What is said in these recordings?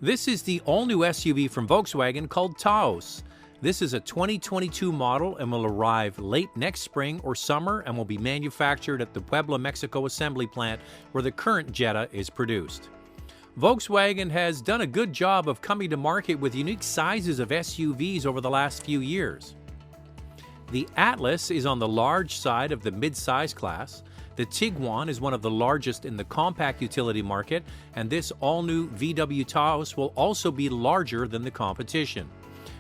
This is the all-new SUV from Volkswagen called Taos. This is a 2022 model and will arrive late next spring or summer and will be manufactured at the Puebla Mexico assembly plant where the current Jetta is produced. Volkswagen has done a good job of coming to market with unique sizes of SUVs over the last few years. The Atlas is on the large side of the mid-size class. The Tiguan is one of the largest in the compact utility market, and this all-new VW Taos will also be larger than the competition,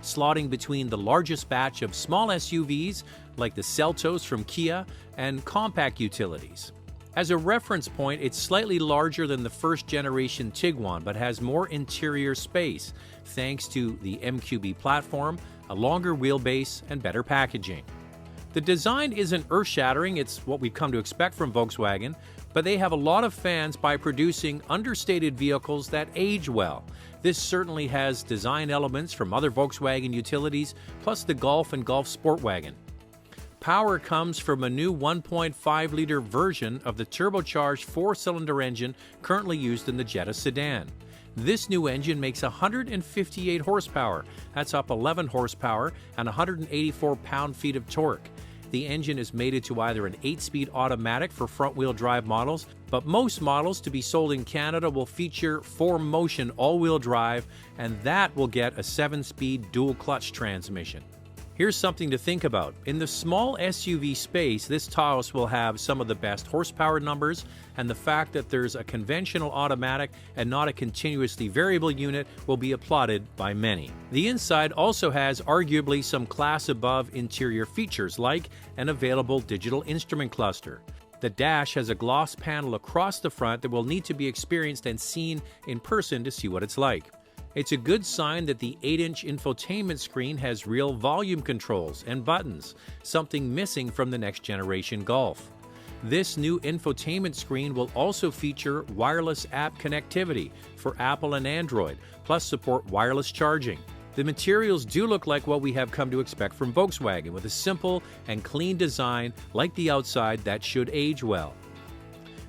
slotting between the largest batch of small SUVs like the Seltos from Kia and compact utilities. As a reference point, it's slightly larger than the first-generation Tiguan, but has more interior space thanks to the MQB platform, a longer wheelbase, and better packaging. The design isn't earth-shattering, it's what we've come to expect from Volkswagen, but they have a lot of fans by producing understated vehicles that age well. This certainly has design elements from other Volkswagen utilities, plus the Golf and Golf Sportwagon. Power comes from a new 1.5-liter version of the turbocharged 4-cylinder engine currently used in the Jetta sedan. This new engine makes 158 horsepower, that's up 11 horsepower, and 184 pound-feet of torque. The engine is mated to either an 8-speed automatic for front-wheel drive models, but most models to be sold in Canada will feature 4Motion all-wheel drive, and that will get a 7-speed dual-clutch transmission. Here's something to think about. In the small SUV space, this Taos will have some of the best horsepower numbers, and the fact that there's a conventional automatic and not a continuously variable unit will be applauded by many. The inside also has arguably some class above interior features like an available digital instrument cluster. The dash has a gloss panel across the front that will need to be experienced and seen in person to see what it's like. It's a good sign that the 8-inch infotainment screen has real volume controls and buttons, something missing from the next generation Golf. This new infotainment screen will also feature wireless app connectivity for Apple and Android, plus support wireless charging. The materials do look like what we have come to expect from Volkswagen, with a simple and clean design like the outside that should age well.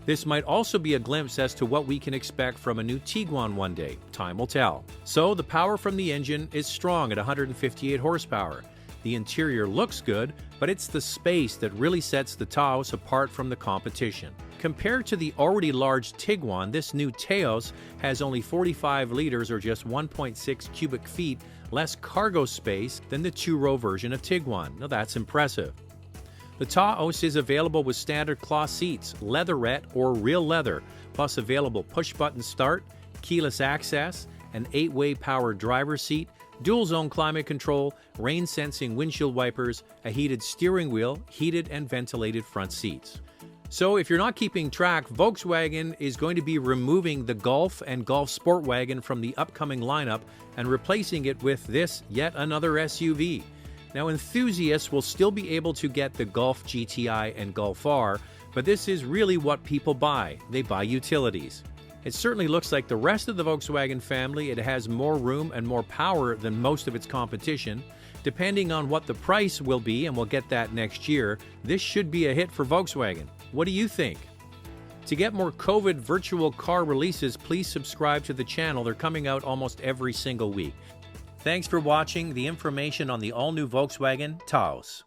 This might also be a glimpse as to what we can expect from a new Tiguan one day. Time will tell. So the power from the engine is strong at 158 horsepower. The interior looks good, but it's the space that really sets the Taos apart from the competition. Compared to the already large Tiguan, this new Taos has only 45 liters or just 1.6 cubic feet less cargo space than the two-row version of Tiguan. Now that's impressive. The Taos is available with standard cloth seats, leatherette or real leather, plus available push-button start, keyless access, an 8-way power driver's seat, dual-zone climate control, rain-sensing windshield wipers, a heated steering wheel, heated and ventilated front seats. So if you're not keeping track, Volkswagen is going to be removing the Golf and Golf Sportwagon from the upcoming lineup and replacing it with this yet another SUV. Now, enthusiasts will still be able to get the Golf GTI and Golf R, but this is really what people buy. They buy utilities. It certainly looks like the rest of the Volkswagen family. It has more room and more power than most of its competition. Depending on what the price will be, and we'll get that next year, this should be a hit for Volkswagen. What do you think? To get more COVID virtual car releases, please subscribe to the channel. They're coming out almost every single week. Thanks for watching the information on the all-new Volkswagen Taos.